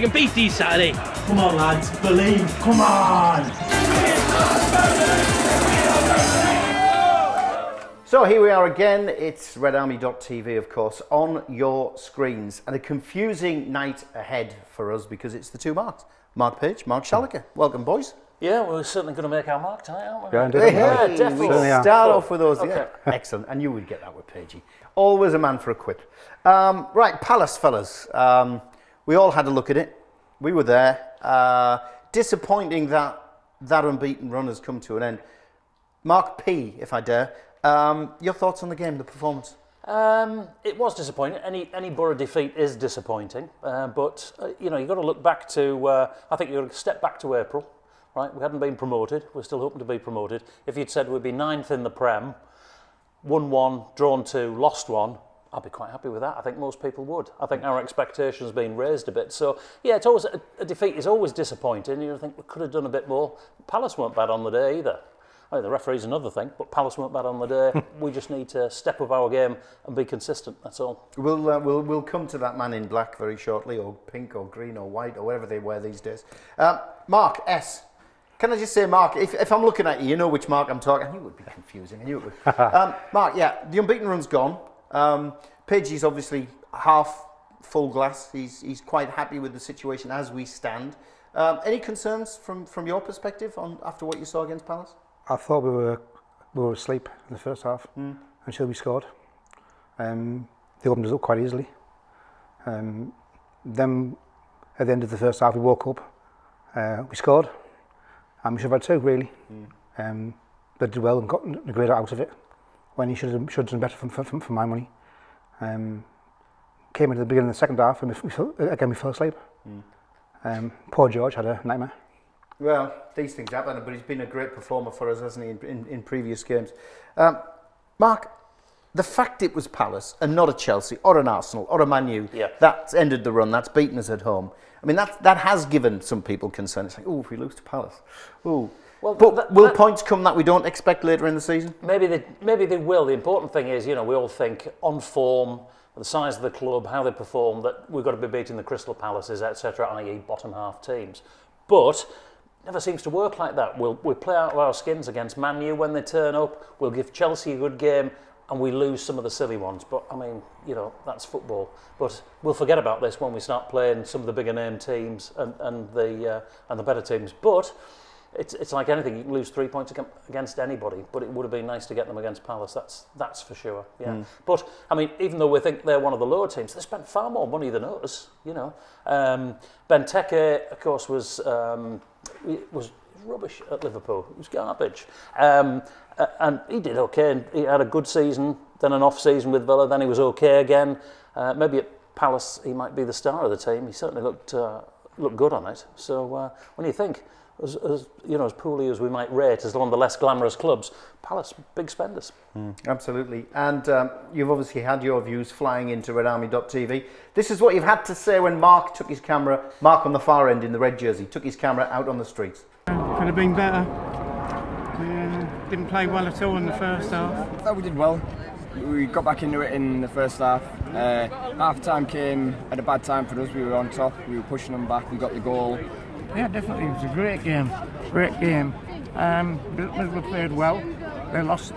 can beat these Saturday. Come on, lads, believe, come on! So here we are again, it's RedArmy.tv of course, on your screens, and a confusing night ahead for us because it's the two Marks. Mark Page, Mark Shalliker. Welcome, boys. Yeah, we're certainly going to make our mark tonight, aren't we? Yeah, definitely. Yeah, definitely. We start off with those. Okay. Yeah. Excellent, and you would get that with Pagey. Always a man for a quip. Right, Palace, fellas. We all had a look at it. We were there. Disappointing that unbeaten run has come to an end. Mark P, if I dare. Your thoughts on the game, the performance? It was disappointing. Any Borough defeat is disappointing, but you know, you've got to look back to. I think you've got to step back to April, right? We hadn't been promoted. We're still hoping to be promoted. If you'd said we'd be 9th in the Prem, won 1, drawn 2, lost 1, I'd be quite happy with that. I think most people would. I think our expectations have been raised a bit. So yeah, it's always a defeat is always disappointing. You think we could have done a bit more. Palace weren't bad on the day either. I mean, the referee's another thing, but Palace weren't bad on the day. We just need to step up our game and be consistent, that's all. We'll come to that man in black very shortly, or pink or green or white or whatever they wear these days. Mark S. Can I just say, Mark, if I'm looking at you, you know which Mark I'm talking. I knew it would be confusing. I knew it would. Mark, yeah, the unbeaten run's gone. Pagey's obviously half full glass. He's quite happy with the situation as we stand. Any concerns from your perspective after what you saw against Palace? I thought we were asleep in the first half until we scored. They opened us up quite easily. Then at the end of the first half we woke up, we scored, and we should have had 2 really. They did well and got a great out of it when he should have done better for my money. Came into the beginning of the second half and we fell asleep. Poor George had a nightmare. Well, these things happen, but he's been a great performer for us, hasn't he, in previous games. Mark, the fact it was Palace and not a Chelsea or an Arsenal or a Man U, that's ended the run, that's beaten us at home. I mean, that has given some people concern. It's like, oh, if we lose to Palace. Oh. Well, but will points come that we don't expect later in the season? Maybe they will. The important thing is, you know, we all think on form, the size of the club, how they perform, that we've got to be beating the Crystal Palaces, etc., i.e. bottom half teams. But never seems to work like that. We'll play out of our skins against Man U when they turn up. We'll give Chelsea a good game, and we lose some of the silly ones. But I mean, you know, that's football. But we'll forget about this when we start playing some of the bigger name teams and the better teams. But it's like anything. You can lose 3 points against anybody, but it would have been nice to get them against Palace. That's for sure. Yeah. But I mean, even though we think they're one of the lower teams, they spent far more money than us. You know, Benteke, of course, was rubbish at Liverpool. It was garbage. And he did okay. And he had a good season, then an off season with Villa. Then he was okay again. Maybe at Palace he might be the star of the team. He certainly looked good on it. So when you think, as you know, as poorly as we might rate as one of the less glamorous clubs, Palace, big spenders. Absolutely. And you've obviously had your views flying into RedArmy.tv. This is what you've had to say when Mark took his camera, Mark on the far end in the red jersey, took his camera out on the streets. Could have been better. We didn't play well at all in the first half. I thought we did well. We got back into it in the first half. Half time came at a bad time for us. We were on top, we were pushing them back, we got the goal. Yeah, definitely. It was a great game. Great game. Liverpool played well. They lost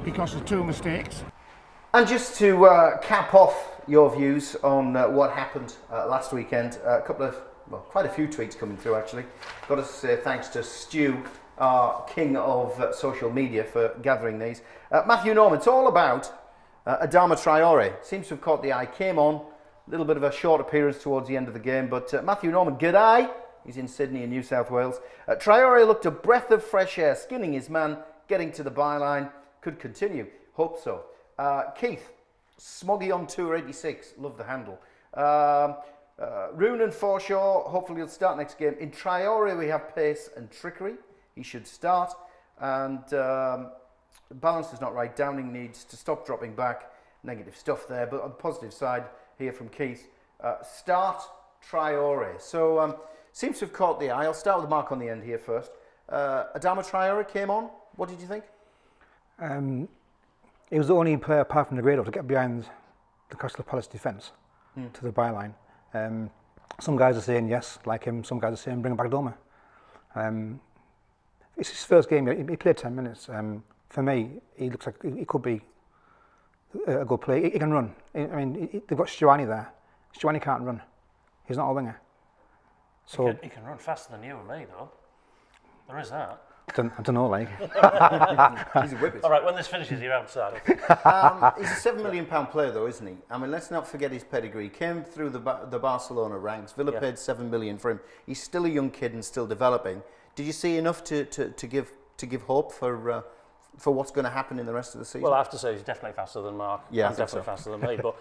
because of 2 mistakes. And just to cap off your views on what happened last weekend, quite a few tweets coming through actually. Got to say thanks to Stu, our king of social media, for gathering these. Matthew Norman, it's all about Adama Traore. Seems to have caught the eye. Came on, a little bit of a short appearance towards the end of the game, but Matthew Norman, g'day. He's in Sydney in New South Wales. Traore looked a breath of fresh air, skinning his man, getting to the byline. Could continue. Hope so. Keith, Smoggy on Tour 86. Love the handle. Roon and Forshaw, hopefully he'll start next game. In Traore we have pace and trickery. He should start. And balance is not right. Downing needs to stop dropping back. Negative stuff there. But on the positive side here from Keith, start Traore. So seems to have caught the eye. I'll start with Mark on the end here first. Adama Traore came on. What did you think? He was the only player apart from Negredo to get behind the Crystal Palace defence to the byline. Some guys are saying yes, like him. Some guys are saying bring him back Doma. It's his first game. He played 10 minutes. For me, he looks like he could be a good player. He can run. I mean, they've got Stuani there. Stuani can't run. He's not a winger. So He can run faster than you and me, though. There is that. I don't know, like. He's a whippet. All right, when this finishes, you're outside. He's a £7 million player, though, isn't he? I mean, let's not forget his pedigree. He came through the Barcelona ranks. Villa paid $7 million for him. He's still a young kid and still developing. Did you see enough to give hope for what's going to happen in the rest of the season? Well, I have to say he's definitely faster than Mark. Yeah, and definitely faster than me. But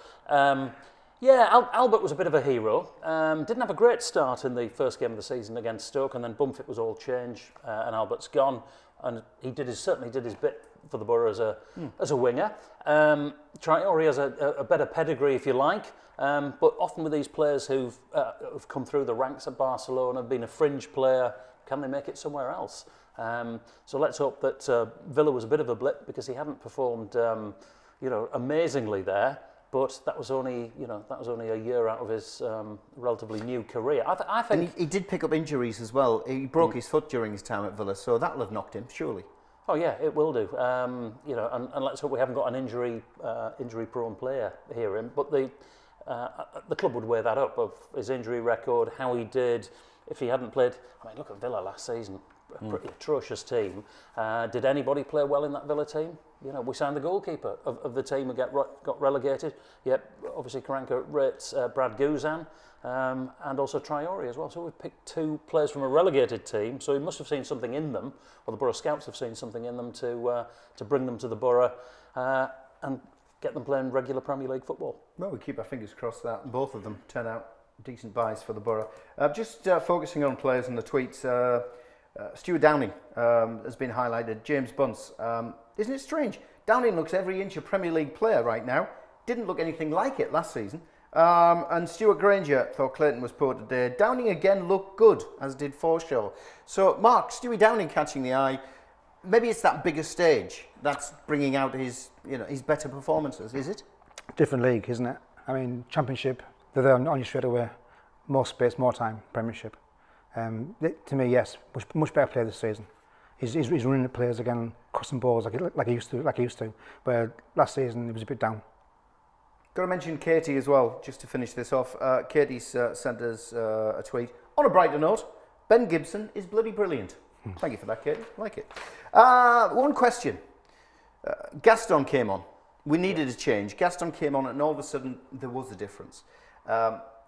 Albert was a bit of a hero. Didn't have a great start in the first game of the season against Stoke, and then Bumfit was all change, and Albert's gone. And he certainly did his bit for the Borough as a winger. Traore has a better pedigree, if you like. But often with these players who've come through the ranks at Barcelona, been a fringe player, can they make it somewhere else? So let's hope that Villa was a bit of a blip because he hadn't performed, amazingly there. But that was only a year out of his relatively new career. I think and he did pick up injuries as well. He broke his foot during his time at Villa, so that'll have knocked him, surely. Oh yeah, it will do. And let's hope we haven't got an injury-prone player here. But the club would weigh that up of his injury record, how he did. If he hadn't played, I mean, look at Villa last season. A pretty atrocious team. Did anybody play well in that Villa team? We signed the goalkeeper of the team who got relegated. Yep, obviously Karanka rates Brad Guzan and also Traore as well. So we've picked two players from a relegated team. So he must have seen something in them, or the Borough scouts have seen something in them to bring them to the Borough and get them playing regular Premier League football. Well, we keep our fingers crossed that both of them turn out decent buys for the Borough. Just focusing on players and the tweets. Stuart Downing has been highlighted. James Bunce. Isn't it strange? Downing looks every inch a Premier League player right now. Didn't look anything like it last season. And Stuart Granger thought Clayton was poor today. Downing again looked good, as did Forshaw. So, Mark, Stewie Downing catching the eye. Maybe it's that bigger stage that's bringing out his better performances, is it? Different league, isn't it? I mean, Championship, they're there on you straight away. More space, more time. Premiership. To me, yes, much better player this season. He's running at players again, crossing balls like he used to. But last season he was a bit down. Got to mention Katie as well, just to finish this off. Katie's sent us a tweet. On a brighter note, Ben Gibson is bloody brilliant. Thank you for that, Katie. Like it. One question. Gaston came on. We needed a change. Gaston came on, and all of a sudden there was a difference.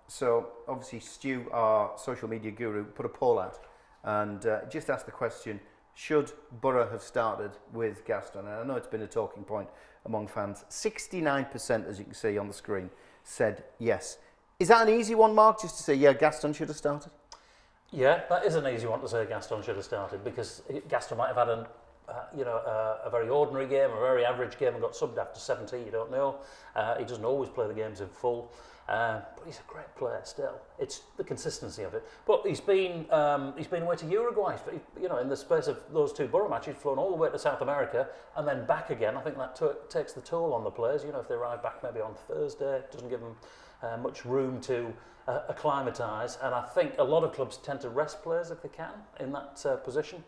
So obviously Stu, our social media guru, put a poll out and just asked the question, should Borough have started with Gaston? And I know it's been a talking point among fans. 69%, as you can see on the screen, said yes. Is that an easy one, Mark, just to say, yeah, Gaston should have started? Yeah, that is an easy one to say Gaston should have started because Gaston might have had a very ordinary game, a very average game and got subbed after 70, you don't know. He doesn't always play the games in full. But he's a great player still. It's the consistency of it. But he's been away to Uruguay. In the space of those two Borough matches, flown all the way to South America and then back again. I think that takes the toll on the players. If they arrive back maybe on Thursday, it doesn't give them much room to acclimatise. And I think a lot of clubs tend to rest players if they can in that position.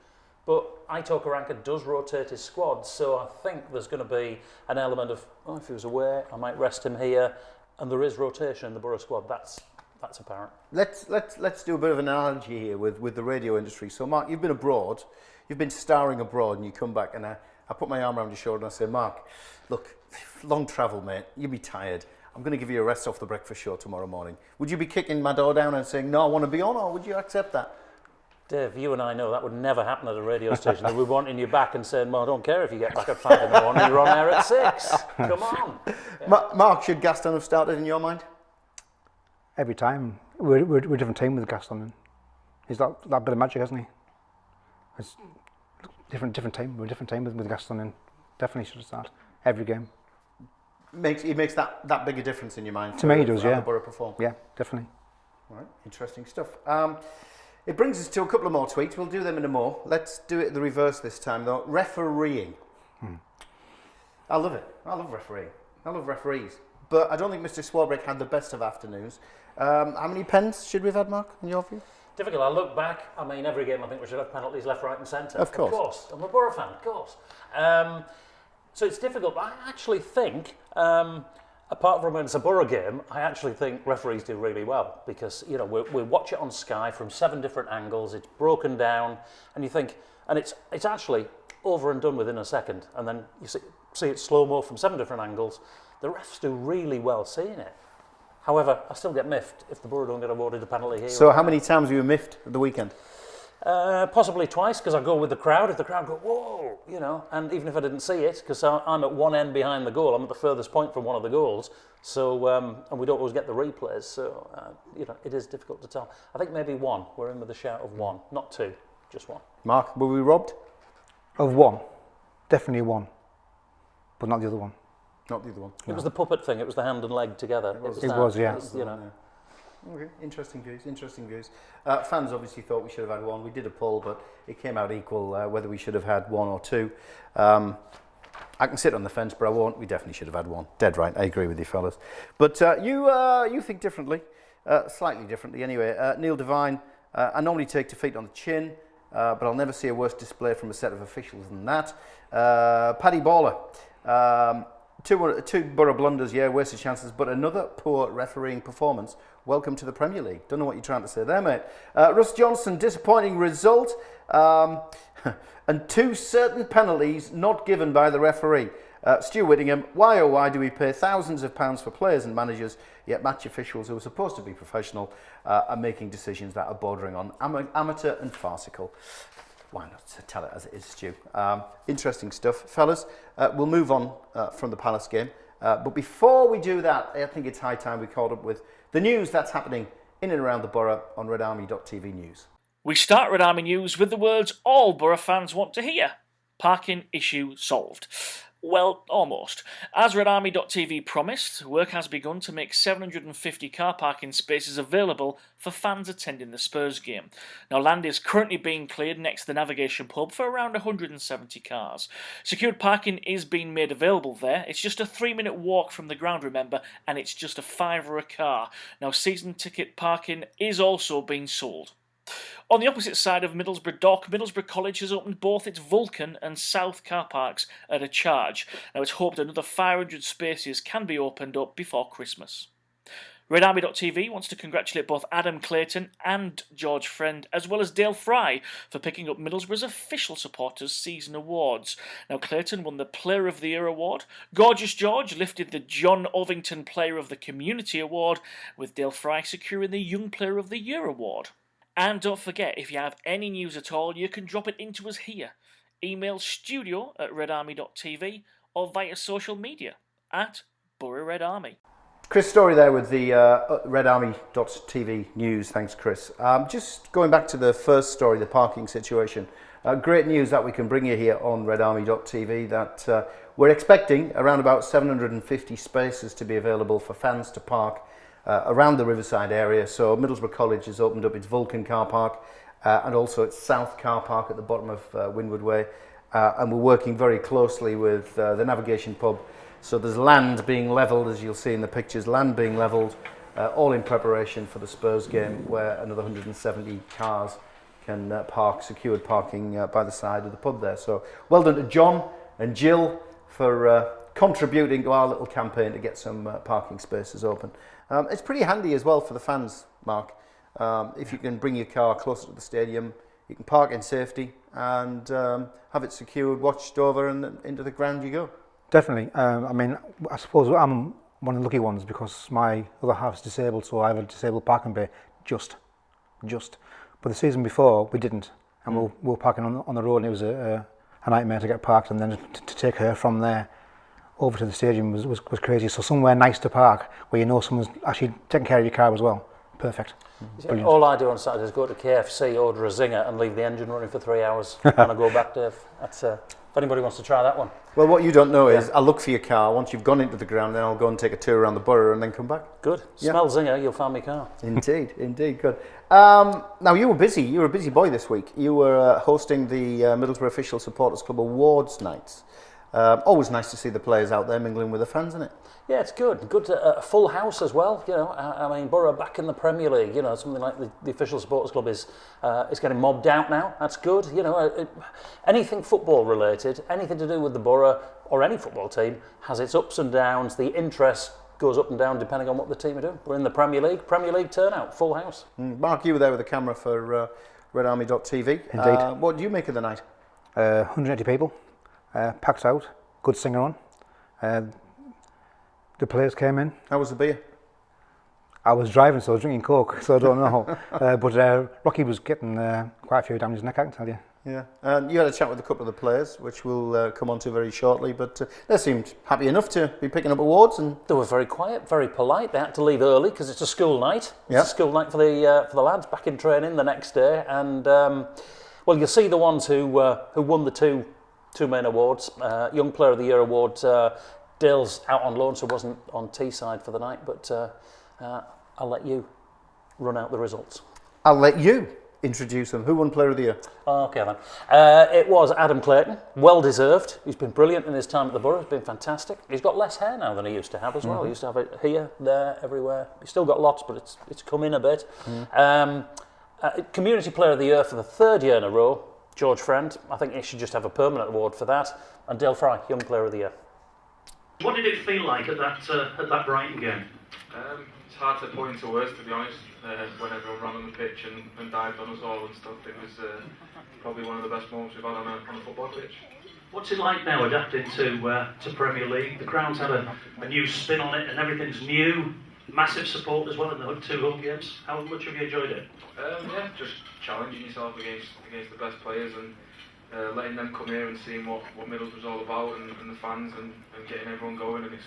But Aitor Karanka does rotate his squad, so I think there's going to be an element of, if he was away, I might rest him here. And there is rotation in the Borough squad. That's apparent. Let's do a bit of an analogy here with the radio industry. So, Mark, you've been abroad, you've been starring abroad, and you come back, and I put my arm around your shoulder and I say, Mark, look, long travel, mate. You'll be tired. I'm going to give you a rest off the breakfast show tomorrow morning. Would you be kicking my door down and saying, no, I want to be on, or would you accept that? Dave, you and I know that would never happen at a radio station. They'd be wanting you back and saying, well, I don't care if you get back at 5 in the morning, you're on air at 6. Come on. Yeah. Mark, should Gaston have started in your mind? Every time. We're a different team with Gaston. He's that bit of magic, hasn't he? It's different team. We're a different team with Gaston, and definitely should have started every game. He makes that big a difference in your mind? To me, he does, yeah. How the Borough perform? Yeah, definitely. All right, interesting stuff. It brings us to a couple of more tweets. We'll do them in a more. Let's do it the reverse this time, though. Refereeing. I love it. I love refereeing. I love referees. but I don't think Mr. Swarbrick had the best of afternoons. How many pens should we have had, Mark, in your view? Difficult. I look back. I mean, every game I think we should have penalties left, right, and centre. Of course. I'm a Borough fan. Of course. So it's difficult. But I actually think, apart from when it's a Borough game, I actually think referees do really well because we watch it on Sky from 7 different angles. It's broken down, and you think, and it's actually over and done within a second, and then you see it slow mo from 7 different angles. The refs do really well seeing it. However, I still get miffed if the Borough don't get awarded a penalty here. So how many times were you miffed at the weekend? Possibly twice, because I go with the crowd. If the crowd go, whoa, and even if I didn't see it, because I'm at one end behind the goal, I'm at the furthest point from one of the goals, so, and we don't always get the replays, so, it is difficult to tell. I think maybe 1. We're in with a shout of 1, not 2, just 1. Mark, were we robbed? Of 1. Definitely 1. But not the other one. Not the other one. It was the puppet thing, it was the hand and leg together. It was, yeah. Okay, interesting views. Fans obviously thought we should have had 1. We did a poll, but it came out equal whether we should have had 1 or 2. I can sit on the fence, but I won't. We definitely should have had 1. Dead right. I agree with you, fellas. But you think differently, slightly differently anyway. Neil Devine, I normally take defeat on the chin, but I'll never see a worse display from a set of officials than that. Paddy Baller. 2 Borough blunders, wasted chances, but another poor refereeing performance. Welcome to the Premier League. Don't know what you're trying to say there, mate. Russ Johnson, disappointing result, and 2 certain penalties not given by the referee. Stu Whittingham, why oh why do we pay thousands of pounds for players and managers, yet match officials who are supposed to be professional are making decisions that are bordering on amateur and farcical? Why not tell it as it is, Stu? Interesting stuff. Fellas, we'll move on from the Palace game. But before we do that, I think it's high time we caught up with the news that's happening in and around the Borough on RedArmy.tv News. We start RedArmy News with the words all Borough fans want to hear. Parking issue solved. Well, almost. As RedArmy.tv promised, work has begun to make 750 car parking spaces available for fans attending the Spurs game. Now, land is currently being cleared next to the Navigation pub for around 170 cars. Secured parking is being made available there. It's just a 3-minute walk from the ground, remember, and it's just a £5 a car. Now, season ticket parking is also being sold. On the opposite side of Middlesbrough Dock, Middlesbrough College has opened both its Vulcan and South car parks at a charge. Now it's hoped another 500 spaces can be opened up before Christmas. RedArmy.tv wants to congratulate both Adam Clayton and George Friend, as well as Dale Fry, for picking up Middlesbrough's official supporters season awards. Now Clayton won the Player of the Year award, Gorgeous George lifted the John Ovington Player of the Community award, with Dale Fry securing the Young Player of the Year award. And don't forget, if you have any news at all, you can drop it into us here. Email studio@redarmy.tv or via social media @Borough Chris Story there with the RedArmy.tv News. Thanks, Chris. Just going back to the first story, the parking situation. Great news that we can bring you here on RedArmy.tv that we're expecting around about 750 spaces to be available for fans to park around the Riverside area. So Middlesbrough College has opened up its Vulcan car park and also its South car park at the bottom of Windward Way. And we're working very closely with the Navigation pub. So there's land being levelled, as you'll see in the pictures, land being levelled, all in preparation for the Spurs game, where another 170 cars can park, secured parking by the side of the pub there. So well done to John and Jill for contributing to our little campaign to get some parking spaces open. It's pretty handy as well for the fans, Mark. If you can bring your car closer to the stadium, you can park in safety and have it secured, watched over, and into the ground you go. Definitely. I mean, I suppose I'm one of the lucky ones because my other half's disabled, so I have a disabled parking bay, just. But the season before, we didn't, and we were parking on the road, and it was a nightmare to get parked, and then to take her from there over to the stadium was crazy. So somewhere nice to park where you know someone's actually taking care of your car as well. Perfect. Brilliant. All I do on Saturday is go to KFC, order a zinger and leave the engine running for 3 hours and I go back to that's if anybody wants to try that one. Well, what you don't know is I'll look for your car. Once you've gone into the ground, then I'll go and take a tour around the borough and then come back. Good. Smell zinger, you'll find my car. Indeed, good. Now, you were busy. You were a busy boy this week. You were hosting the Middlesbrough Official Supporters Club Awards nights. Always nice to see the players out there mingling with the fans, isn't it? Yeah, it's good. Good, a full house as well. You know, I mean, Borough back in the Premier League. You know, something like the official supporters club is getting mobbed out now. That's good. You know, anything football related, anything to do with the Borough or any football team has its ups and downs. The interest goes up and down depending on what the team are doing. We're in the Premier League. Premier League turnout, full house. Mark, you were there with the camera for RedArmy.tv. Indeed. What do you make of the night? 180 people, packed out, good singer on. The players came in. How was the beer? I was driving, so I was drinking Coke, so I don't know. But Rocky was getting quite a few down his neck, I can tell you. Yeah, and you had a chat with a couple of the players, which we'll come on to very shortly, but they seemed happy enough to be picking up awards. And they were very quiet, very polite. They had to leave early because it's a school night. Yep. It's a school night for the lads back in training the next day. And well, you'll see the ones who won the two main awards. Young Player of the Year award. Dale's out on loan, so wasn't on Teesside for the night. But I'll let you run out the results. I'll let you introduce them. Who won Player of the Year? Okay then. It was Adam Clayton, well deserved. He's been brilliant in his time at the Borough. He's been fantastic. He's got less hair now than he used to have as well. He used to have it here, there, everywhere. He's still got lots, but it's come in a bit. Community Player of the Year for the third year in a row, George Friend. I think he should just have a permanent award for that. And Dale Fry, Young Player of the Year. What did it feel like at that Brighton game? It's hard to put into words, to be honest. When everyone ran on the pitch and dived on us all and stuff, it was probably one of the best moments we've had on a football pitch. What's it like now adapting to Premier League? The crowd's had a new spin on it and everything's new. Massive support as well in the 2 home games. How much have you enjoyed it? Yeah, just challenging yourself against the best players and letting them come here and seeing what Middlesbrough's all about and the fans and getting everyone going. And it's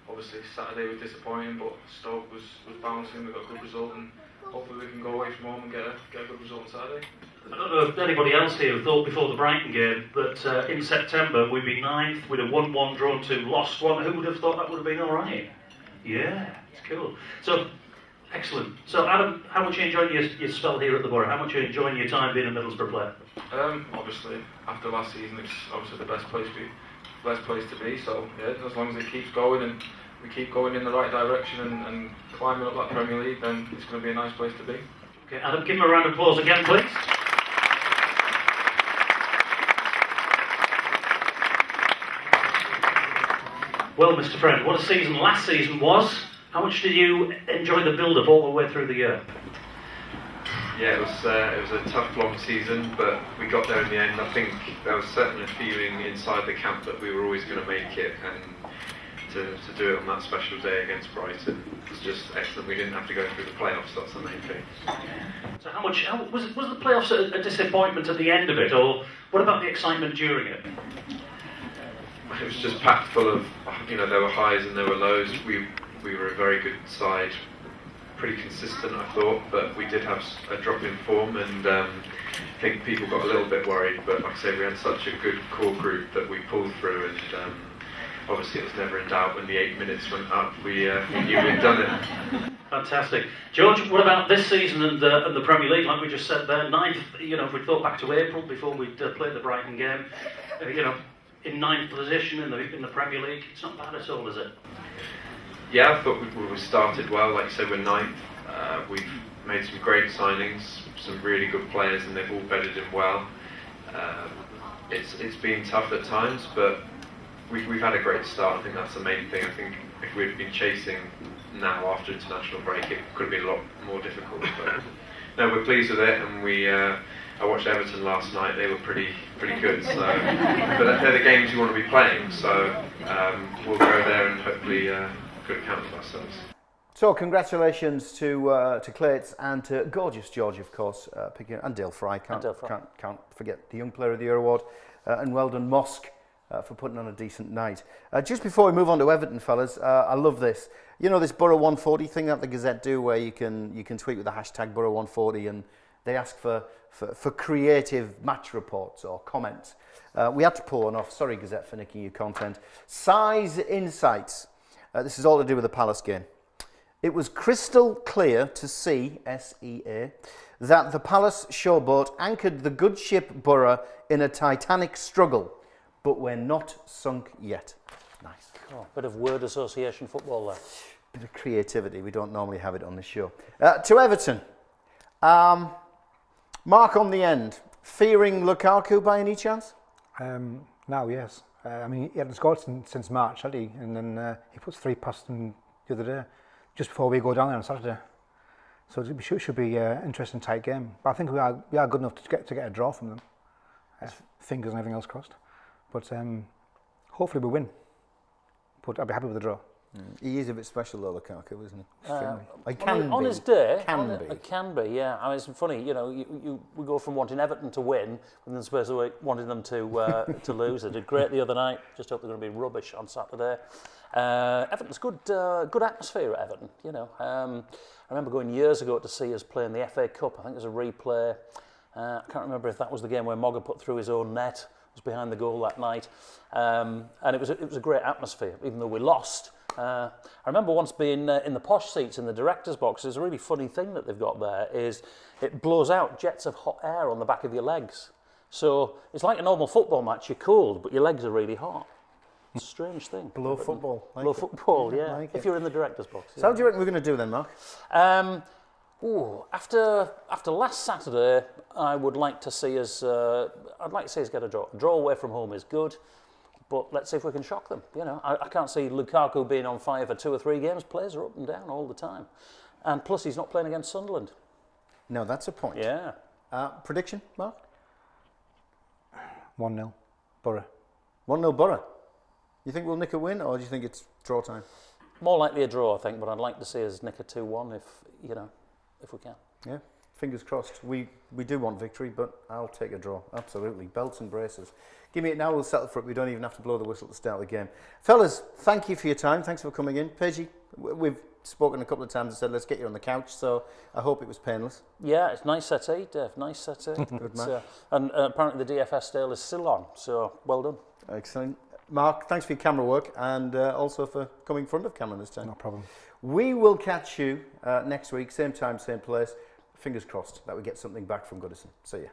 obviously Saturday was disappointing, but Stoke was bouncing. We got a good result, and hopefully we can go away from home and get a good result on Saturday. I don't know if anybody else here thought before the Brighton game that in September we'd be 9th with a 1-1 drawn 2, lost 1. Who would have thought that would have been all right? Yeah, it's cool. So, excellent. So, Adam, how much are you enjoying your spell here at the Borough? How much are you enjoying your time being a Middlesbrough player? Obviously, after last season, it's obviously the best place to be. So, yeah, as long as it keeps going and we keep going in the right direction and climbing up that Premier League, then it's going to be a nice place to be. Okay, Adam, give him a round of applause again, please. Well, Mr. Friend, what a season last season was. How much did you enjoy the build-up all the way through the year? Yeah, it was a tough, long season, but we got there in the end. I think there was certainly a feeling inside the camp that we were always going to make it, and to do it on that special day against Brighton was just excellent. We didn't have to go through the playoffs, that's the main thing. So how was the playoffs a disappointment at the end of it, or what about the excitement during it? It was just packed full of, there were highs and there were lows. We were a very good side, pretty consistent I thought, but we did have a drop in form, and I think people got a little bit worried, but like I say, we had such a good core group that we pulled through, and obviously it was never in doubt when the 8 minutes went up, we knew we'd done it. Fantastic. George, what about this season and the Premier League? Like we just said there, 9th, if we thought back to April before we'd played the Brighton game, in 9th position in the Premier League, it's not bad at all, is it? Yeah, I thought we started well. Like you said, we're 9th. We've made some great signings, some really good players, and they've all bedded in well. It's been tough at times, but we've had a great start. I think that's the main thing. I think if we'd been chasing now after international break, it could have been a lot more difficult. But no, we're pleased with it, and I watched Everton last night. They were pretty good. So, but they're the games you want to be playing. So we'll go there and hopefully good account of ourselves. So congratulations to Clates and to gorgeous George, of course, and Dale Fry. Can't forget the Young Player of the Year award, and well done Mosque for putting on a decent night. Just before we move on to Everton, fellas, I love this. You know this Borough 140 thing that the Gazette do, where you can tweet with the hashtag Borough 140, and they ask for creative match reports or comments. We had to pull one off. Sorry, Gazette, for nicking your content. Size Insights. This is all to do with the Palace game. It was crystal clear to see, SEA, that the Palace showboat anchored the good ship Borough in a titanic struggle, but we're not sunk yet. Nice. Oh, bit of word association football there. Bit of creativity. We don't normally have it on the show. To Everton. Mark on the end. Fearing Lukaku by any chance? Now, yes. I mean, he hadn't scored since March, had he? And then he puts 3 past them the other day, just before we go down there on Saturday. So it should be an interesting, tight game. But I think we are good enough to get a draw from them. Fingers and everything else crossed. But hopefully we win. But I'll be happy with the draw. He is a bit special though, Lukaku, isn't he? On his day, It can be, yeah. I mean, it's funny, you know, we go from wanting Everton to win, and then supposed to wanting them to lose. They did great the other night. Just hope they're going to be rubbish on Saturday. Everton's good atmosphere at Everton. You know, I remember going years ago to see us play in the FA Cup. I think there's a replay. I can't remember if that was the game where Mogger put through his own net. Was behind the goal that night, and it was a great atmosphere, even though we lost. I remember once being in the posh seats in the director's box. There's a really funny thing that they've got there is it blows out jets of hot air on the back of your legs. So it's like a normal football match. You're cold, but your legs are really hot. It's a strange thing. Blow football. Blow football, yeah. Like if you're in the director's box. So how do you reckon we're going to do then, Mark? After last Saturday, I would like to see us. I'd like to see us get a draw. Draw away from home is good, but let's see if we can shock them. You know, I can't see Lukaku being on fire for 2 or 3 games. Players are up and down all the time, and plus he's not playing against Sunderland. No, that's a point. Yeah. Prediction, Mark? 1-0, Borough. 1-0 Borough. You think we'll nick a win, or do you think it's draw time? More likely a draw, I think, but I'd like to see us nick a 2-1 if we can. Yeah, fingers crossed. We do want victory, but I'll take a draw. Absolutely. Belts and braces. Give me it now, we'll settle for it. We don't even have to blow the whistle to start the game. Fellas, thank you for your time. Thanks for coming in. Pagey, we've spoken a couple of times and said, let's get you on the couch, so I hope it was painless. Yeah, it's nice settee, Dave. Nice settee. Good man. And apparently the DFS deal is still on, so well done. Excellent. Mark, thanks for your camera work and also for coming in front of camera this time. No problem. We will catch you next week, same time, same place. Fingers crossed that we get something back from Goodison. See ya.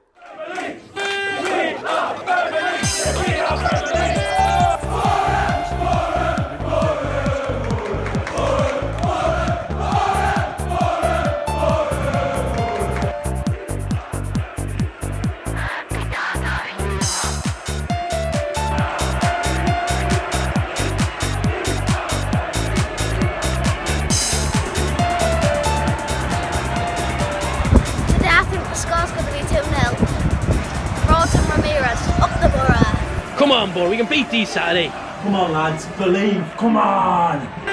Today I think the score's going to be 2-0. Gaston Ramirez, up the Borough. Come on, boy, we can beat these Saturday. Come on, lads, believe, come on!